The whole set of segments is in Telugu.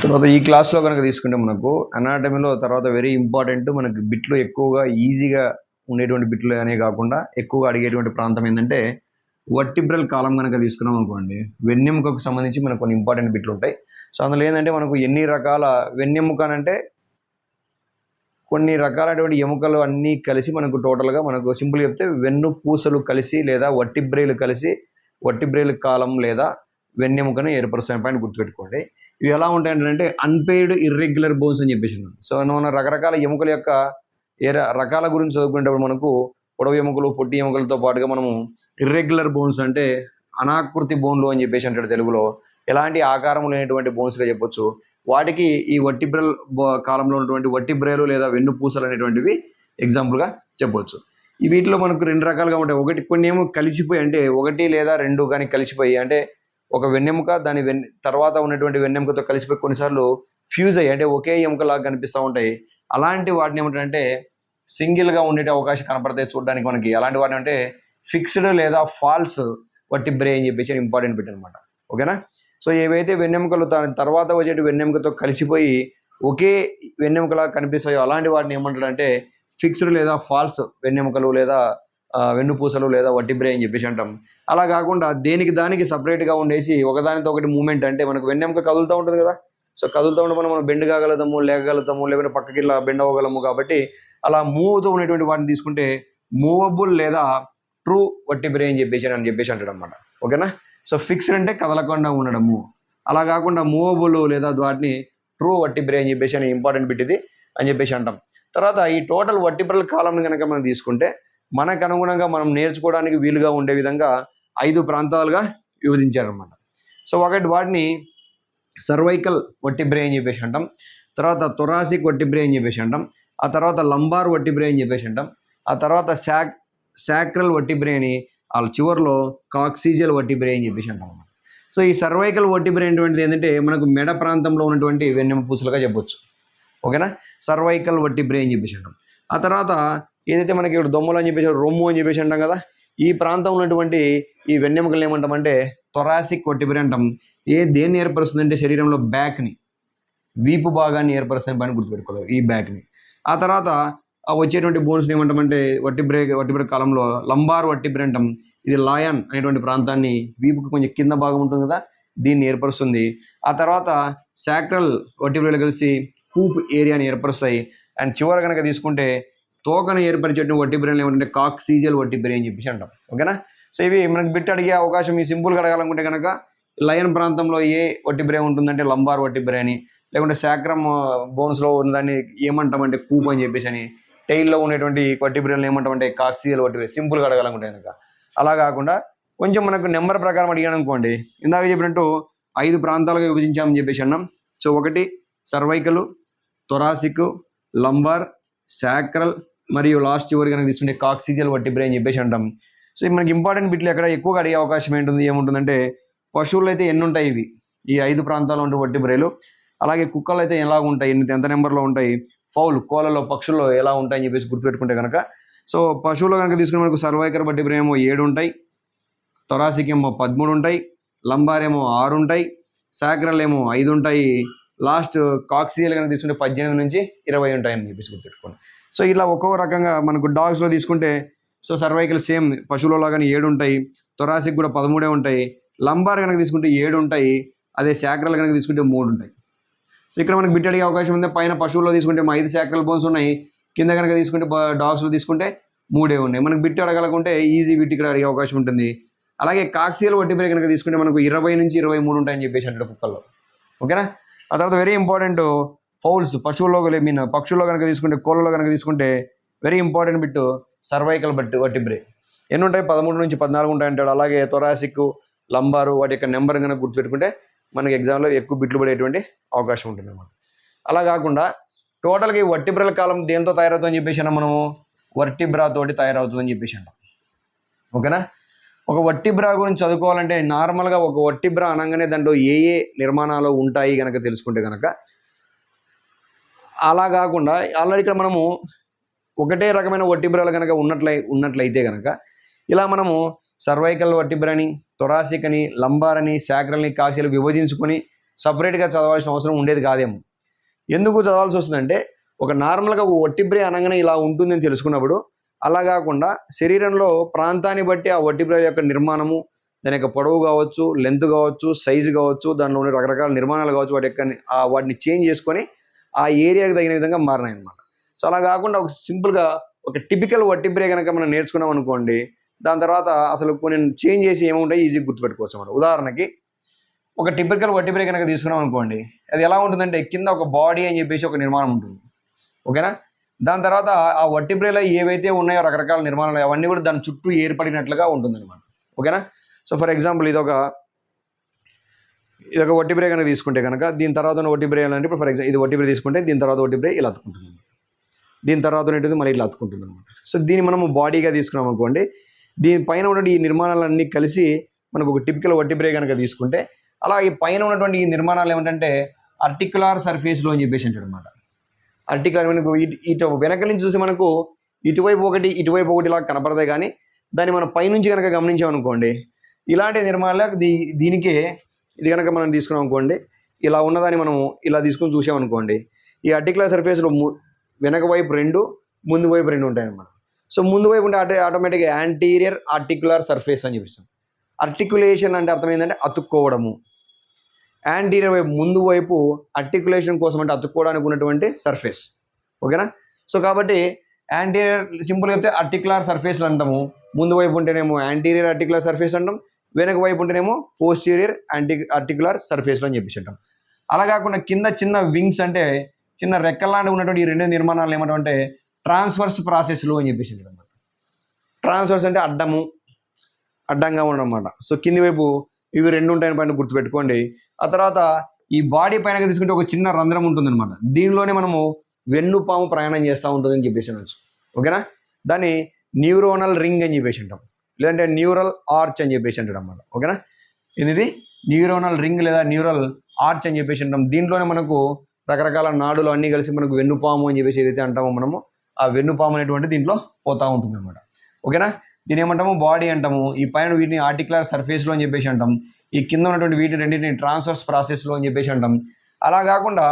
తర్వాత ఈ క్లాస్లో కనుక తీసుకుంటే మనకు అనాటమీలో తర్వాత వెరీ ఇంపార్టెంట్ మనకి బిట్లు ఎక్కువగా ఈజీగా ఉండేటువంటి బిట్లు అనే కాకుండా ఎక్కువగా అడిగేటువంటి ప్రాంతం ఏంటంటే వర్టిబ్రల్ కాలం కనుక తీసుకున్నాం అనుకోండి, వెన్నెముకకు సంబంధించి మనకు కొన్ని ఇంపార్టెంట్ బిట్లు ఉంటాయి. సో అందులో ఏంటంటే మనకు ఎన్ని రకాల వెన్నెముక అంటే కొన్ని రకాలైనటువంటి ఎముకలు అన్నీ కలిసి మనకు టోటల్గా మనకు సింపుల్ చెప్తే వెన్ను పూసలు కలిసి లేదా వట్టిబ్రేలు కలిసి వట్టిబ్రేలు కాలం లేదా వెన్నెముకను ఏర్పరుస్తాయి. పాయింట్ గుర్తుపెట్టుకోండి. ఇవి ఎలా ఉంటాయంటే అన్పెయిడ్ ఇర్రెగ్యులర్ బోన్స్ అని చెప్పేసి. సో మనం రకరకాల ఎముకల యొక్క రకాల గురించి చదువుకునేటప్పుడు మనకు పొడవు ఎముకలు పొట్టి ఎముకలతో పాటుగా మనము ఇర్రెగ్యులర్ బోన్స్ అంటే అనాకృతి బోన్లు అని చెప్పేసి అంటాడు తెలుగులో. ఎలాంటి ఆకారం లేనటువంటి బోన్స్గా చెప్పొచ్చు. వాటికి ఈ వర్టిబ్రల్ కాలంలో ఉన్నటువంటి వర్టిబ్రేలు లేదా వెన్నుపూసలు అనేటువంటివి ఎగ్జాంపుల్గా చెప్పవచ్చు. ఈ వీటిలో మనకు రెండు రకాలుగా ఉంటాయి. ఒకటి కొన్ని ఏమో కలిసిపోయి అంటే ఒకటి లేదా రెండు కానీ కలిసిపోయి అంటే ఒక వెన్నెముక దాని తర్వాత ఉన్నటువంటి వెన్నెముకతో కలిసిపోయి కొన్నిసార్లు ఫ్యూజ్ అయ్యి అంటే ఒకే ఎముకలాగా కనిపిస్తూ ఉంటాయి. అలాంటి వాటిని ఏమంటారంటే సింగిల్గా ఉండే అవకాశం కనపడతాయి చూడడానికి మనకి. అలాంటి వాటిని అంటే ఫిక్స్డ్ లేదా ఫాల్స్ వర్టిబ్రే అని చెప్పేసి ఇంపార్టెంట్ బిట్ అనమాట. ఓకేనా. సో ఏవైతే వెన్నెముకలు దాని తర్వాత వచ్చేటి వెన్నెముకతో కలిసిపోయి ఒకే వెన్నెముకలాగా కనిపిస్తాయో అలాంటి వాటిని ఏమంటారంటే ఫిక్స్డ్ లేదా ఫాల్స్ వెన్నెముకలు లేదా వెన్నుపూసలు లేదా వర్టిబ్రే అని చెప్పేసి అంటాం. అలా కాకుండా దేనికి దానికి సపరేట్గా ఉండేసి ఒకదానితో ఒకటి మూమెంట్ అంటే మనకు వెన్నెముక కదులుతూ ఉంటుంది కదా. సో కదులుతూ ఉండడం మనం బెండ్ కాగలుగుతాము, లేకగలుగుతాము, లేకపోతే పక్కకి ఇలా బెండ్ అవ్వగలము. కాబట్టి అలా మూవ్తో ఉన్నటువంటి వాటిని తీసుకుంటే మూవబుల్ లేదా ట్రూ వర్టిబ్రే అని చెప్పేసి అంటాడు అనమాట. ఓకేనా. సో ఫిక్స్డ్ అంటే కదలకుండా ఉండడము, అలా కాకుండా మూవబుల్ లేదా వాటిని ట్రూ వర్టిబ్రే అని చెప్పేసి అని ఇంపార్టెంట్ బిట్ ఇది అని చెప్పేసి అంటాం. తర్వాత ఈ టోటల్ వర్టిబ్రల్ కాలంని కనుక మనం తీసుకుంటే మనకు అనుగుణంగా మనం నేర్చుకోవడానికి వీలుగా ఉండే విధంగా 5 ప్రాంతాలుగా విభజించారనమాట. సో వాటిని సర్వైకల్ వర్టిబ్రే అని చెప్పేసి అంటాం. తర్వాత థొరాసిక్ వర్టిబ్రే అని చెప్పేసి అంటాం. ఆ తర్వాత లంబార్ వర్టిబ్రే అని చెప్పేసి అంటాం. ఆ తర్వాత సాక్రల్ వర్టిబ్రే అని, వాళ్ళ చివరిలో కాక్సిజియల్ వర్టిబ్రే అని చెప్పేసి అంటాం. సో ఈ సర్వైకల్ వర్టిబ్రే అనేటువంటిది ఏంటంటే మనకు మెడ ప్రాంతంలో ఉన్నటువంటి వెన్నెముక పూసలుగా చెప్పొచ్చు. ఓకేనా. సర్వైకల్ వర్టిబ్రే అని చెప్పేసి అంటాం. ఆ తర్వాత ఏదైతే మనకి ఇప్పుడు దొమ్మలు అని చెప్పేసి రొమ్ము అని చెప్పేసి అంటాం కదా, ఈ ప్రాంతంలో ఉన్నటువంటి ఈ వెన్నెముకలు ఏమంటామంటే థొరాసిక్ వర్టిబ్రే అంటాం. దేన్ని ఏర్పరుస్తుందంటే శరీరంలో బ్యాక్ని, వీపు భాగాన్ని ఏర్పరుస్తుంది పని గుర్తుపెట్టుకోవాలి, ఈ బ్యాక్ని. ఆ తర్వాత వచ్చేటువంటి బోన్స్ని ఏమంటామంటే వర్టిబ్రే కాలంలో లంబార్ వర్టిబ్రే అంటాం. ఇది లాయన్ అనేటువంటి ప్రాంతాన్ని, వీపుకి కొంచెం కింద భాగం ఉంటుంది కదా, దీన్ని ఏర్పరుస్తుంది. ఆ తర్వాత సాక్రల్ వర్టిబ్రేలు కలిసి కూప్ ఏరియాని ఏర్పరుస్తాయి. అండ్ చివరి కనుక తీసుకుంటే తోకను ఏర్పరిచేటువంటి వర్టిబ్రేలు ఏమంటే కాక్సిజియల్ వర్టిబ్రే అని చెప్పేసి అంటాం. ఓకేనా. సో ఇవి మనకి బిట్ అడిగే అవకాశం ఈ సింపుల్గా అడగాలనుకుంటే కనుక లయన్ ప్రాంతంలో ఏ వర్టిబ్రే ఉంటుందంటే లంబార్ వర్టిబ్రే అని, లేకుంటే సాక్రమ్ బోన్స్లో ఉన్నదాన్ని ఏమంటామంటే కూప్ అని చెప్పేసి అని, టైల్లో ఉండేటువంటి వర్టిబ్రేలను ఏమంటామంటే కాక్సిజియల్ వర్టిబ్రే. సింపుల్గా అడగాలనుకుంటే కనుక. అలా కాకుండా కొంచెం మనకు నెంబర్ ప్రకారం అడిగాను అనుకోండి, ఇందాక చెప్పినట్టు 5 ప్రాంతాలుగా విభజించామని చెప్పేసి అన్నాం. సో ఒకటి సర్వైకల్, థొరాసిక్, లంబార్, సాక్రల్ మరియు లాస్ట్ చివరి కనుక తీసుకుంటే కాక్సిజియల్ వర్టిబ్రే అని చెప్పేసి అంటాం. సో మనకి ఇంపార్టెంట్ బిట్లు ఎక్కడ ఎక్కువగా అడిగే అవకాశం ఏముంటుందంటే పశువులు అయితే ఎన్ని ఉంటాయి ఇవి ఈ 5 ప్రాంతాల్లో ఉండే వర్టిబ్రేలు. అలాగే కుక్కలు అయితే ఎలా ఉంటాయి, ఎంత నెంబర్లో ఉంటాయి, కోళ్ళలో పక్షుల్లో ఎలా ఉంటాయని చెప్పేసి గుర్తుపెట్టుకుంటే కనుక. సో పశువుల్లో కనుక తీసుకుని మనకు సర్వైకల్ వర్టిబ్రే ఏమో 7 ఉంటాయి, థొరాసిక్ ఏమో 13 ఉంటాయి, లంబార్ ఏమో 6 ఉంటాయి, సాక్రల్ ఏమో 5 ఉంటాయి, లాస్ట్ కాక్సిజియల్ కనుక తీసుకుంటే 18 నుంచి 20 ఉంటాయని చెప్పేసి గుర్తుపెట్టుకోండి. సో ఇలా ఒక్కొక్క రకంగా మనకు డాగ్స్లో తీసుకుంటే సో సర్వైకల్ సేమ్ పశువులో లాగానే 7 ఉంటాయి, థొరాసిక్ కూడా 13 ఉంటాయి, లంబార్ కనుక తీసుకుంటే 7 ఉంటాయి, అదే సాక్రల్ కనుక తీసుకుంటే 3 ఉంటాయి. సో ఇక్కడ మనకు బిట్ అడిగే అవకాశం ఉంది. పైన పశువుల్లో తీసుకుంటే 5 సాక్రల్ బోన్స్ ఉన్నాయి, కింద కనుక తీసుకుంటే డాగ్స్లో తీసుకుంటే 3 ఉన్నాయి. మనకు బిట్ అడగాలనుకుంటే ఈజీ బిట్ ఇక్కడ అడిగే అవకాశం ఉంటుంది. అలాగే కాక్సిజియల్ వర్టిబ్రే కనుక తీసుకుంటే మనకు 20 నుంచి 23 ఉంటాయని చెప్పేసి అంటాడు కుక్కల్లో. ఓకేనా. ఆ తర్వాత వెరీ ఇంపార్టెంట్ ఫౌల్స్ పక్షుల్లో కనుక తీసుకుంటే, కోళ్ళలో కనుక తీసుకుంటే very important bit cervical vertebrae ఎన్ని ఉంటాయి, 13 నుంచి 14 ఉంటాయి అంటాడు. అలాగే థొరాసిక్, లంబారు వాటి యొక్క నెంబర్ కనుక గుర్తుపెట్టుకుంటే మనకి ఎగ్జామ్లో ఎక్కువ బిట్లు పడేటువంటి అవకాశం ఉంటుంది అన్నమాట. అలా కాకుండా టోటల్గా ఈ వర్టిబ్రల్ కాలం దేంతో తయారవుతుందని చెప్పేసి మనము వర్టిబ్రా తోటి తయారవుతుందని చెప్పేసి అంటాం. ఓకేనా. ఒక వర్టిబ్రా గురించి చదువుకోవాలంటే నార్మల్గా ఒక వర్టిబ్రా అనగానే దాంట్లో ఏ నిర్మాణాలు ఉంటాయి కనుక తెలుసుకుంటే కనుక, అలా కాకుండా ఆల్రెడీ ఇక్కడ మనము ఒకటే రకమైన వర్టిబ్రాలు కనుక ఉన్నట్లయితే కనుక ఇలా మనము సర్వైకల్ వర్టిబ్రాని, థొరాసిక్ అని, లంబార్ అని, సాక్రల్ని, కాక్సిజియల్ విభజించుకొని సపరేట్గా చదవాల్సిన అవసరం ఉండేది కాదేమో. ఎందుకు చదవాల్సి వస్తుందంటే ఒక నార్మల్గా వర్టిబ్రే అనగానే ఇలా ఉంటుందని తెలుసుకున్నప్పుడు అలా కాకుండా శరీరంలో ప్రాంతాన్ని బట్టి ఆ వర్టిబ్రే యొక్క నిర్మాణము, దాని యొక్క పొడవు కావచ్చు, లెంత్ కావచ్చు, సైజు కావచ్చు, దానిలో ఉండే రకరకాల నిర్మాణాలు కావచ్చు, వాటిని చేంజ్ చేసుకొని ఆ ఏరియాకి తగిన విధంగా మారినాయి అనమాట. సో అలా కాకుండా ఒక సింపుల్గా ఒక టిపికల్ వర్టిబ్రే కనుక మనం నేర్చుకున్నాం అనుకోండి, దాని తర్వాత అసలు కొన్ని చేంజ్ చేసి ఏముంటాయి ఈజీగా గుర్తుపెట్టుకోవచ్చు అన్నమాట. ఉదాహరణకి ఒక టిపికల్ వర్టిబ్రే కనుక తీసుకున్నాం అనుకోండి, అది ఎలా ఉంటుందంటే కింద ఒక బాడీ అని చెప్పేసి ఒక నిర్మాణం ఉంటుంది, ఓకేనా. దాని తర్వాత ఆ వర్టిబ్రేలో ఏవైతే ఉన్నాయో రకరకాల నిర్మాణాలు అవన్నీ కూడా దాని చుట్టూ ఏర్పడినట్లుగా ఉంటుందన్నమాట, ఓకేనా. సో ఫర్ ఎగ్జాంపుల్ ఇదొక వర్టిబ్రే కనుక తీసుకుంటే కనుక దీని తర్వాత ఉన్న వర్టిబ్రే అంటే ఇప్పుడు ఫర్ ఎగ్జాంపుల్ ఇది వర్టిబ్రే తీసుకుంటే దీని తర్వాత వర్టిబ్రే ఇలా అతుకుంటుంది, దీని తర్వాత ఉన్నది మళ్ళీ ఇట్లా అతుకుంటుంది అనమాట. సో దీన్ని మనము బాడీగా తీసుకున్నాం అనుకోండి, దీనిపైన ఉన్నటువంటి ఈ నిర్మాణాలన్నీ కలిసి మనకు ఒక టిపికల్ వర్టిబ్రే కనుక తీసుకుంటే, అలా ఈ పైన ఉన్నటువంటి ఈ నిర్మాణాలు ఏమిటంటే ఆర్టిక్యులర్ సర్ఫేస్లో అని చెప్పేసి అంటాడు అనమాట. ఆర్టిక్యులర్ మనకు ఇటు వెనక నుంచి చూసి మనకు ఇటువైపు ఒకటి ఇలా కనపడతాయి, కానీ దాన్ని మనం పైనుంచి కనుక గమనించామనుకోండి ఇలాంటి నిర్మాణాలు దీనికే ఇది కనుక మనం తీసుకున్నాం అనుకోండి, ఇలా ఉన్నదాన్ని మనం ఇలా తీసుకుని చూసామనుకోండి, ఈ ఆర్టిక్యులర్ సర్ఫేస్లో వెనక వైపు 2, ముందు వైపు 2 ఉంటాయి అన్నమాట. సో ముందు వైపు ఉంటే ఆటోమేటిక్గా యాంటీరియర్ ఆర్టిక్యులర్ సర్ఫేస్ అని చెప్పిస్తాం. ఆర్టిక్యులేషన్ అంటే అర్థం ఏంటంటే అతుక్కోవడము. యాంటీరియర్ వైపు ముందు వైపు ఆర్టిక్యులేషన్ కోసం అంటే అతుక్కోవడానికి ఉన్నటువంటి సర్ఫేస్, ఓకేనా. సో కాబట్టి యాంటీరియర్ సింపుల్గా చెప్తే ఆర్టిక్యులర్ సర్ఫేస్లు అంటాము. ముందు వైపు ఉంటేనేమో యాంటీరియర్ ఆర్టిక్యులర్ సర్ఫేస్ అంటాం, వెనక వైపు ఉంటేనేమో పోస్టీరియర్ ఆర్టిక్యులర్ సర్ఫేస్లో అని చెప్పేసి అంటాం. అలా కాకుండా కింద చిన్న వింగ్స్ అంటే చిన్న రెక్కల్లాంటి ఉన్నటువంటి ఈ 2 నిర్మాణాలు ఏమంటామంటే ట్రాన్స్వర్స్ ప్రాసెస్లు అని చెప్పేసి అంటాం. ట్రాన్స్వర్స్ అంటే అడ్డంగా ఉండడం అన్నమాట. సో కింది వైపు ఇవి 2 ఉంటాయని పైన గుర్తుపెట్టుకోండి. ఆ తర్వాత ఈ బాడీ పైన తీసుకుంటే ఒక చిన్న రంధ్రం ఉంటుందన్నమాట. దీనిలోనే మనము వెన్నుపాము ప్రయాణం చేస్తూ ఉంటుందని చెప్పేసి అనొచ్చు, ఓకేనా. దాన్ని న్యూరోనల్ రింగ్ అని చెప్పేసి అంటాం, లేదంటే న్యూరల్ ఆర్చ్ అని చెప్పేసి అంటాడు అన్నమాట, ఓకేనా. ఇది న్యూరోనల్ రింగ్ లేదా న్యూరల్ ఆర్చ్ అని చెప్పేసి అంటాం. దీంట్లోనే మనకు రకరకాల నాడులు అన్నీ కలిసి మనకు వెన్నుపాము అని చెప్పేసి ఏదైతే అంటామో మనము ఆ వెన్నుపాము అనేటువంటి దీంట్లో పోతూ ఉంటుంది అనమాట, ఓకేనా. దీని ఏమంటాము బాడీ అంటాము. ఈ పైన వీటిని ఆర్టిక్యులర్ సర్ఫేస్లో అని చెప్పేసి అంటాం. ఈ కింద ఉన్నటువంటి వీటి రెండింటిని ట్రాన్స్వర్స్ ప్రాసెస్లో అని చెప్పేసి అంటాం. అలా కాకుండా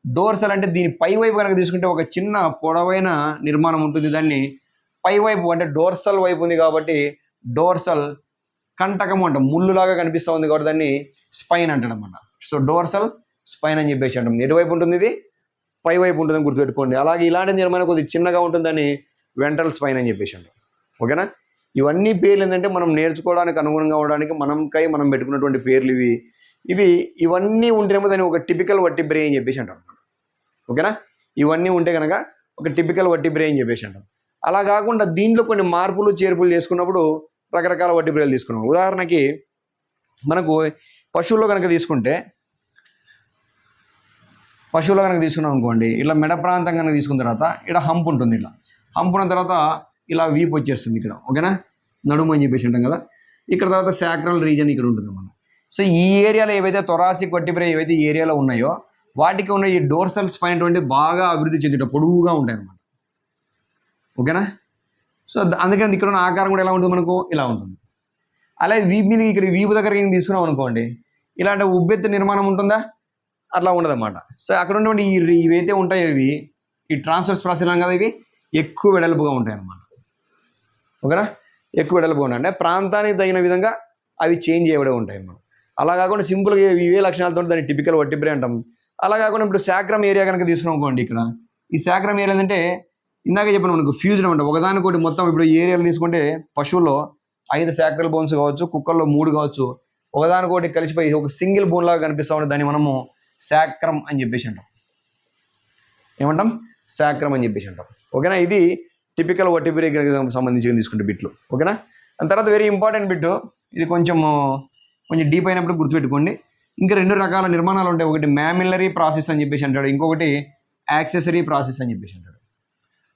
డోర్సల్ అంటే దీని పై వైపు కనుక తీసుకుంటే ఒక చిన్న పొడవైన నిర్మాణం ఉంటుంది. దాన్ని పై వైపు అంటే డోర్సల్ వైపు ఉంది కాబట్టి డోర్సల్ కంటకము అంటాం, ముళ్ళులాగా కనిపిస్తూ ఉంది కాబట్టి దాన్ని స్పైన్ అంటాడు అనమాట. సో డోర్సల్ స్పైన్ అని చెప్పేసి అంటాం. ఎటువైపు ఉంటుంది ఇది పై వైపు ఉంటుందని గుర్తుపెట్టుకోండి. అలాగే ఇలాంటి నిర్మాణం కొద్దిగా చిన్నగా ఉంటుందని వెంట్రల్ స్పైన్ అని చెప్పేసి అంటాం, ఓకేనా. ఇవన్నీ పేర్లు ఏంటంటే మనం నేర్చుకోవడానికి అనుగుణంగా ఉండడానికి మనం పెట్టుకున్నటువంటి పేర్లు ఇవన్నీ ఉంటేనేమో దాన్ని ఒక టిపికల్ వర్టిబ్రే అని చెప్పేసి అంటాం, ఓకేనా. ఇవన్నీ ఉంటే కనుక ఒక టిపికల్ వర్టిబ్రే అని చెప్పేసి అంటాం. అలా కాకుండా దీంట్లో కొన్ని మార్పులు చేర్పులు చేసుకున్నప్పుడు రకరకాల వర్టిబ్రేలు తీసుకున్నాం. ఉదాహరణకి మనకు పశువుల్లో కనుక తీసుకున్నాం అనుకోండి, ఇలా మెడ ప్రాంతం కనుక తీసుకున్న తర్వాత ఇక్కడ హంప్ ఉంటుంది. ఇలా హంప్ ఉన్న తర్వాత ఇలా వీపు వచ్చేస్తుంది ఇక్కడ, ఓకేనా. నడుము అని చెప్పేసి ఉంటాం కదా. ఇక్కడ తర్వాత సాక్రల్ రీజన్ ఇక్కడ ఉంటుంది మనం. సో ఈ ఏరియాలో ఏవైతే థొరాసిక్ వర్టిబ్రే ఏవైతే ఈ ఏరియాలో ఉన్నాయో వాటికి ఉన్న ఈ డోర్సల్ స్పైన్ అటువంటి బాగా అభివృద్ధి చెందిట పొడువుగా ఉంటాయి అన్నమాట, ఓకేనా. సో అందుకని ఇక్కడ ఉన్న ఆకారం కూడా ఎలా ఉంటుంది మనకు ఇలా ఉంటుంది. అలాగే వీపు మీద ఇక్కడ వీపు దగ్గర తీసుకున్నాం అనుకోండి, ఇలాంటి ఉబ్బెత్తు నిర్మాణం ఉంటుందా, అట్లా ఉండదన్నమాట. సో అక్కడ ఉన్నటువంటి ఇవైతే ఉంటాయో ఈ ట్రాన్స్వర్స్ ప్రాసెస్ కదా, ఇవి ఎక్కువ వెడల్పుగా ఉంటాయి అన్నమాట, ఓకేనా. ఎక్కువ వెడల్పుగా ఉంటాయి అంటే ప్రాంతానికి తగిన విధంగా అవి చేంజ్ చేయబడి ఉంటాయి అన్నమాట. అలా కాకుండా సింపుల్గా ఇవే లక్షణాలతో దాన్ని టిపికల్ వర్టిబ్రే అంటాం. అలా కాకుండా ఇప్పుడు సాక్రమ్ ఏరియా కనుక తీసుకున్నాం అనుకోండి, ఇక్కడ ఈ సాక్రమ్ ఏరియా ఏంటంటే ఇందాక చెప్పిన మనకు ఫ్యూజన్ అనమాట. ఒకదానికోటి మొత్తం ఇప్పుడు ఏరియాలు తీసుకుంటే పశువుల్లో 5 సాక్రల్ బోన్స్ కావచ్చు, కుక్కల్లో 3 కావచ్చు, ఒకదానికోటి కలిసిపోయి ఒక సింగిల్ బోన్ లాగా కనిపిస్తూ ఉంటుంది. దాన్ని మనము సాక్రమ్ అని చెప్పేసి అంటాం. ఏమంటాం? సాక్రమ్ అని చెప్పేసి అంటాం, ఓకేనా. ఇది టిపికల్ వర్టిబ్రే సంబంధించి తీసుకుంటే బిట్లు, ఓకేనా. దాని తర్వాత వెరీ ఇంపార్టెంట్ బిట్, ఇది కొంచెం డీప్ అయినప్పుడు గుర్తుపెట్టుకోండి. ఇంకా 2 రకాల నిర్మాణాలు ఉంటాయి. ఒకటి మ్యామిల్లరీ ప్రాసెస్ అని చెప్పేసి అంటాడు, ఇంకొకటి యాక్సెసరీ ప్రాసెస్ అని చెప్పేసి అంటాడు.